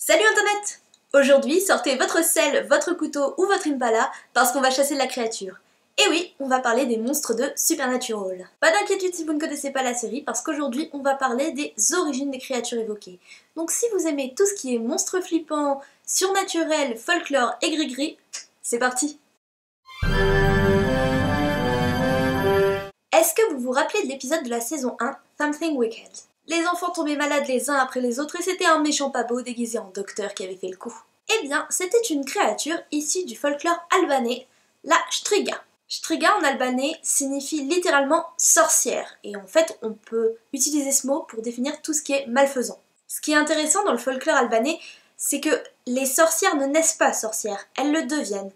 Salut internet! Aujourd'hui, sortez votre sel, votre couteau ou votre impala parce qu'on va chasser la créature. Et oui, on va parler des monstres de Supernatural. Pas d'inquiétude si vous ne connaissez pas la série parce qu'aujourd'hui on va parler des origines des créatures évoquées. Donc si vous aimez tout ce qui est monstres flippants, surnaturel, folklore et gris-gris, c'est parti! Est-ce que vous vous rappelez de l'épisode de la saison 1, Something Wicked? Les enfants tombaient malades les uns après les autres et c'était un méchant pas beau déguisé en docteur qui avait fait le coup. Eh bien, c'était une créature issue du folklore albanais, la Striga. Striga en albanais signifie littéralement sorcière, et en fait on peut utiliser ce mot pour définir tout ce qui est malfaisant. Ce qui est intéressant dans le folklore albanais, c'est que les sorcières ne naissent pas sorcières, elles le deviennent,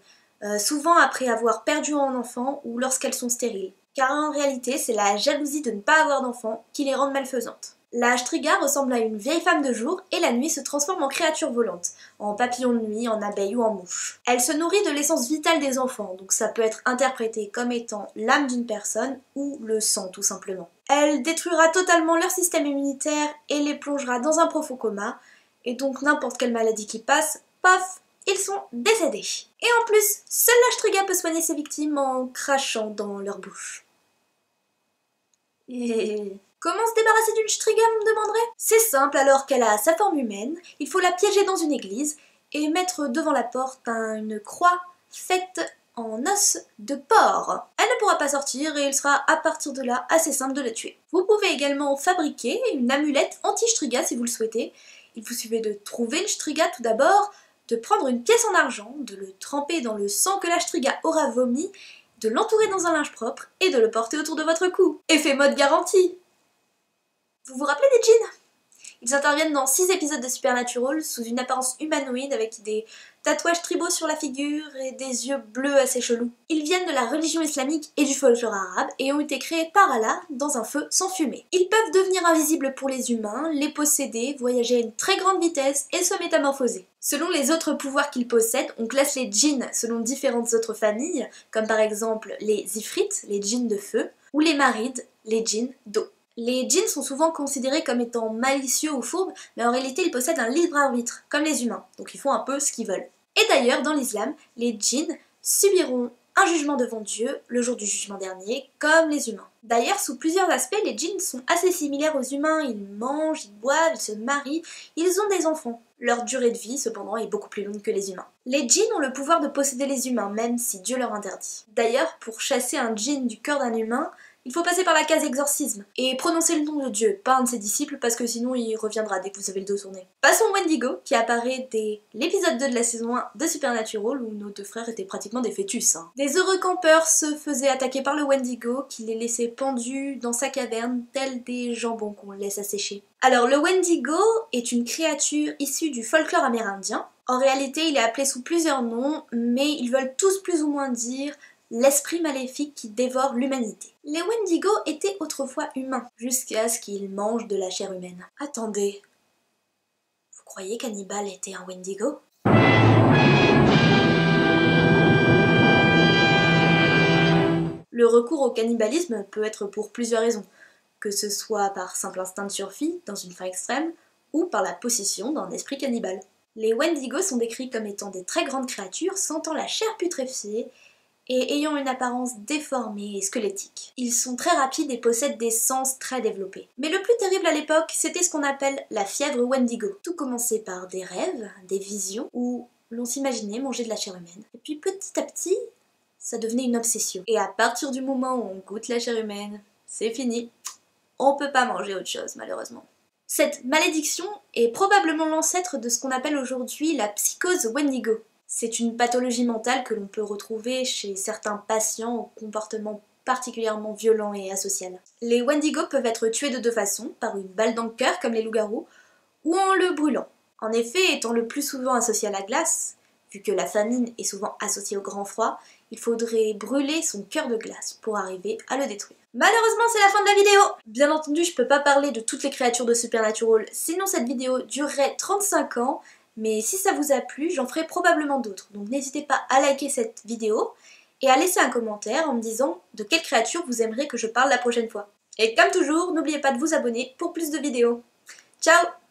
souvent après avoir perdu un enfant ou lorsqu'elles sont stériles. Car en réalité, c'est la jalousie de ne pas avoir d'enfant qui les rend malfaisantes. La Striga ressemble à une vieille femme de jour et la nuit se transforme en créature volante, en papillon de nuit, en abeille ou en mouche. Elle se nourrit de l'essence vitale des enfants, donc ça peut être interprété comme étant l'âme d'une personne ou le sang tout simplement. Elle détruira totalement leur système immunitaire et les plongera dans un profond coma, et donc n'importe quelle maladie qui passe, paf, ils sont décédés. Et en plus, seule la Striga peut soigner ses victimes en crachant dans leur bouche. Et... comment se débarrasser d'une Striga, vous me demanderez? C'est simple, alors qu'elle a sa forme humaine, il faut la piéger dans une église et mettre devant la porte une croix faite en os de porc. Elle ne pourra pas sortir et il sera à partir de là assez simple de la tuer. Vous pouvez également fabriquer une amulette anti-Striga si vous le souhaitez. Il vous suffit de trouver une Striga tout d'abord, de prendre une pièce en argent, de le tremper dans le sang que la Striga aura vomi, de l'entourer dans un linge propre et de le porter autour de votre cou. Effet mode garantie! Vous vous rappelez des djinns? Ils interviennent dans 6 épisodes de Supernatural sous une apparence humanoïde avec des tatouages tribaux sur la figure et des yeux bleus assez chelous. Ils viennent de la religion islamique et du folklore arabe et ont été créés par Allah dans un feu sans fumée. Ils peuvent devenir invisibles pour les humains, les posséder, voyager à une très grande vitesse et se métamorphoser. Selon les autres pouvoirs qu'ils possèdent, on classe les djinns selon différentes autres familles, comme par exemple les ifrites, les djinns de feu, ou les marids, les djinns d'eau. Les djinns sont souvent considérés comme étant malicieux ou fourbes, mais en réalité ils possèdent un libre arbitre, comme les humains, donc ils font un peu ce qu'ils veulent. Et d'ailleurs, dans l'islam, les djinns subiront un jugement devant Dieu le jour du jugement dernier, comme les humains. D'ailleurs, sous plusieurs aspects, les djinns sont assez similaires aux humains, ils mangent, ils boivent, ils se marient, ils ont des enfants. Leur durée de vie, cependant, est beaucoup plus longue que les humains. Les djinns ont le pouvoir de posséder les humains, même si Dieu leur interdit. D'ailleurs, pour chasser un djinn du cœur d'un humain, il faut passer par la case exorcisme et prononcer le nom de Dieu, pas un de ses disciples parce que sinon il reviendra dès que vous avez le dos tourné. Passons au Wendigo qui apparaît dès l'épisode 2 de la saison 1 de Supernatural où nos deux frères étaient pratiquement des fœtus. Des heureux campeurs se faisaient attaquer par le Wendigo qui les laissait pendus dans sa caverne tels des jambons qu'on laisse assécher. Alors le Wendigo est une créature issue du folklore amérindien. En réalité il est appelé sous plusieurs noms mais ils veulent tous plus ou moins dire l'esprit maléfique qui dévore l'humanité. Les Wendigo étaient autrefois humains, jusqu'à ce qu'ils mangent de la chair humaine. Attendez, vous croyez qu'Hannibal était un Wendigo? Le recours au cannibalisme peut être pour plusieurs raisons, que ce soit par simple instinct de survie, dans une faim extrême, ou par la possession d'un esprit cannibale. Les Wendigo sont décrits comme étant des très grandes créatures sentant la chair putréfiée et ayant une apparence déformée et squelettique. Ils sont très rapides et possèdent des sens très développés. Mais le plus terrible à l'époque, c'était ce qu'on appelle la fièvre Wendigo. Tout commençait par des rêves, des visions, où l'on s'imaginait manger de la chair humaine. Et puis petit à petit, ça devenait une obsession. Et à partir du moment où on goûte la chair humaine, c'est fini. On peut pas manger autre chose, malheureusement. Cette malédiction est probablement l'ancêtre de ce qu'on appelle aujourd'hui la psychose Wendigo. C'est une pathologie mentale que l'on peut retrouver chez certains patients au comportement particulièrement violent et asocial. Les Wendigo peuvent être tués de deux façons, par une balle dans le cœur comme les loups-garous, ou en le brûlant. En effet, étant le plus souvent associé à la glace, vu que la famine est souvent associée au grand froid, il faudrait brûler son cœur de glace pour arriver à le détruire. Malheureusement, c'est la fin de la vidéo! Bien entendu, je peux pas parler de toutes les créatures de Supernatural, sinon cette vidéo durerait 35 ans, mais si ça vous a plu, j'en ferai probablement d'autres. Donc n'hésitez pas à liker cette vidéo et à laisser un commentaire en me disant de quelle créature vous aimeriez que je parle la prochaine fois. Et comme toujours, n'oubliez pas de vous abonner pour plus de vidéos. Ciao!